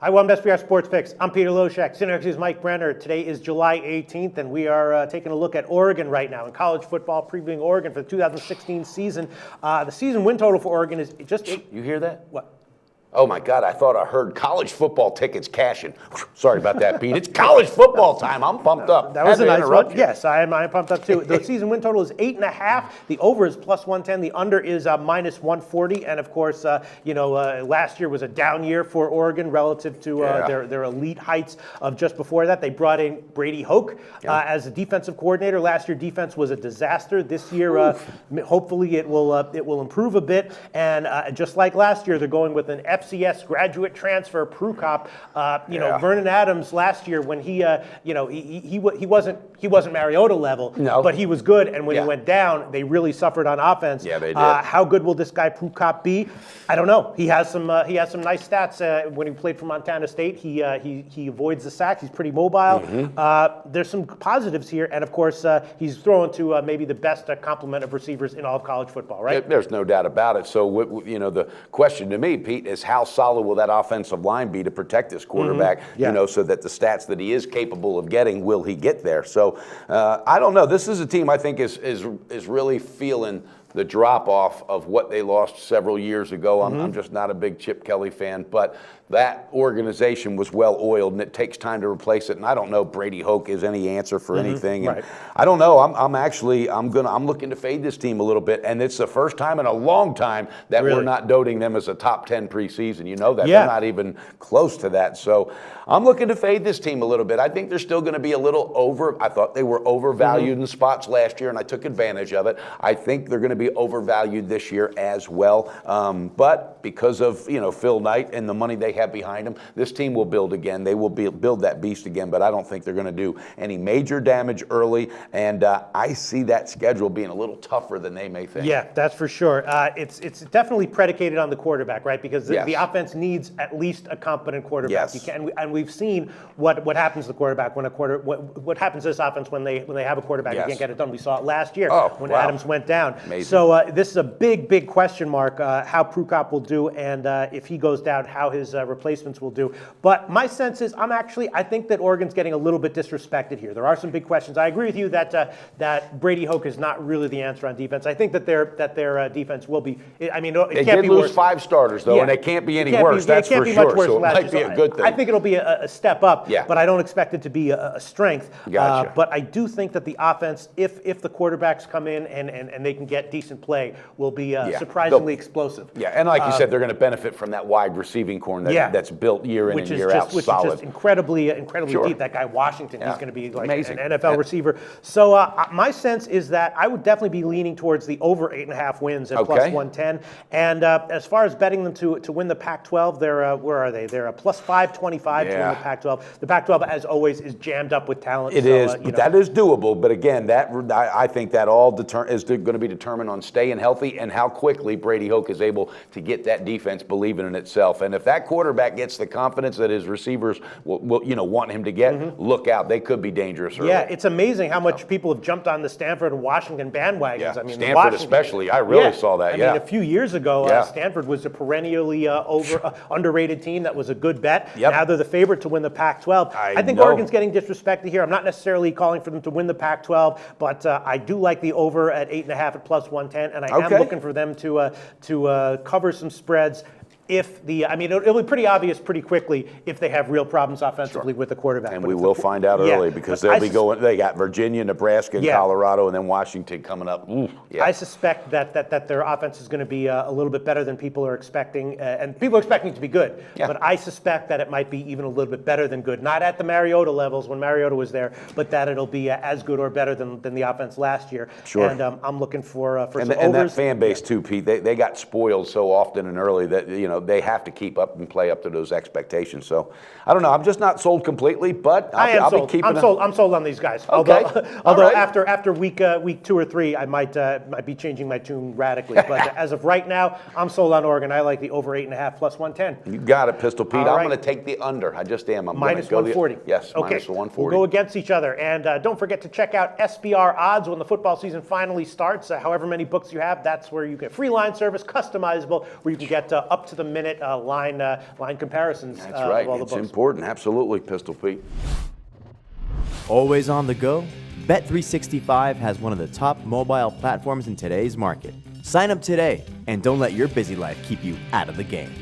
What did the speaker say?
Hi, welcome to SBR Sports Picks. I'm Peter Loshak. Sitting next to is Mike Brenner. Today is July 18th, and we are taking a look at Oregon right now in college football, previewing Oregon for the 2016 season. The season win total for Oregon is just 8. You hear that? What? Oh, my God, I thought I heard college football tickets cashing. Sorry about that, Pete. It's college football time. I'm pumped up. That was a nice one. Yes, I am pumped up, too. The season win total is 8.5. The over is plus 110. The under is minus 140. And, of course, last year was a down year for Oregon relative to their elite heights of just before that. They brought in Brady Hoke as a defensive coordinator. Last year, defense was a disaster. This year, hopefully, it will improve a bit. And just like last year, they're going with an FCS graduate transfer, Prukop. Vernon Adams last year when he wasn't Mariota level, but he was good. And when he went down, they really suffered on offense. Yeah, they did. How good will this guy Prukop be? I don't know. He has some nice stats. When he played for Montana State, he avoids the sacks. He's pretty mobile. Mm-hmm. There's some positives here, and of course, he's thrown to maybe the best complement of receivers in all of college football. Right? There's no doubt about it. So, the question to me, Pete, is how solid will that offensive line be to protect this quarterback? Mm-hmm. So that the stats that he is capable of getting, will he get there? So, I don't know. This is a team I think is really feeling the drop-off of what they lost several years ago. I'm just not a big Chip Kelly fan, but that organization was well-oiled, and it takes time to replace it. And I don't know Brady Hoke is any answer for anything. Right. And I don't know. I'm looking to fade this team a little bit, and it's the first time in a long time that we're not doting them as a top 10 preseason. You know that they're not even close to that. So I'm looking to fade this team a little bit. I think they're still going to be a little over. I thought they were overvalued in spots last year, and I took advantage of it. I think they're going to be overvalued this year as well. But because of Phil Knight and the money they have behind them, this team will build again. They will build that beast again, but I don't think they're going to do any major damage early, and I see that schedule being a little tougher than they may think. Yeah, that's for sure. It's definitely predicated on the quarterback, right? Because the offense needs at least a competent quarterback. Yes. And we've seen what happens to the quarterback when what happens to this offense when they have a quarterback who can't get it done. We saw it last year when Adams went down. Amazing. So this is a big question mark how Prukop will do, and if he goes down, how his replacements will do. But my sense is I think that Oregon's getting a little bit disrespected here. There are some big questions. I agree with you that Brady Hoke is not really the answer on defense. I think that their defense will be. I mean, it can't be worse. They did lose 5 starters though, and it can't be any worse. That's for sure. So it might be a good thing. I think it'll be a step up, but I don't expect it to be a strength. Gotcha. But I do think that the offense, if the quarterbacks come in and they can get decent play, will be surprisingly explosive. Yeah, and like you said, they're going to benefit from that wide receiving core that's built year in and year out. Which solid. is just incredibly deep. That guy Washington, he's going to be like amazing. An NFL receiver. So my sense is that I would definitely be leaning towards the over 8.5 wins at plus 110. And as far as betting them to win the Pac-12, they're where are they? They're a plus 525 to win the Pac-12. The Pac-12, as always, is jammed up with talent. It is, but that is doable. But again, I think that all is going to be determined on staying healthy and how quickly Brady Hoke is able to get that defense believing in itself. And if that quarterback gets the confidence that his receivers will want him to get, look out. They could be dangerous early. Yeah, it's amazing how much people have jumped on the Stanford and Washington bandwagons. Yeah. I mean, Stanford especially. I really saw that. I mean, a few years ago, Stanford was a perennially underrated team that was a good bet. Yep. Now they're the favorite to win the Pac-12. I think Oregon's getting disrespected here. I'm not necessarily calling for them to win the Pac-12, but I do like the over at 8.5 at plus 110, and I am looking for them to cover some spreads. It'll be pretty obvious pretty quickly if they have real problems offensively with the quarterback. And we will find out early because they'll be going. They got Virginia, Nebraska, and Colorado, and then Washington coming up. I suspect that their offense is going to be a little bit better than people are expecting, and people are expecting it to be good. Yeah. But I suspect that it might be even a little bit better than good. Not at the Mariota levels when Mariota was there, but that it'll be as good or better than the offense last year. Sure. And I'm looking for some overs. And that fan base too, Pete. They got spoiled so often and early that they have to keep up and play up to those expectations. So I don't know. I'm just not sold completely, but I'll be keeping. I'm sold on these guys. Although after week 2 or 3, I might be changing my tune radically. But as of right now, I'm sold on Oregon. I like the over 8.5 plus 110. You got it, Pistol Pete. I'm going to take the under. I just am. I'm minus 140. Yes, okay. Minus 140. We'll go against each other. And don't forget to check out SBR odds when the football season finally starts. However many books you have, that's where you get free line service, customizable, where you can get up to the the minute line comparisons That's right. of all the It's books. important. Absolutely, Pistol Pete. Always on the go? Bet365 has one of the top mobile platforms in today's market. Sign up today and don't let your busy life keep you out of the game.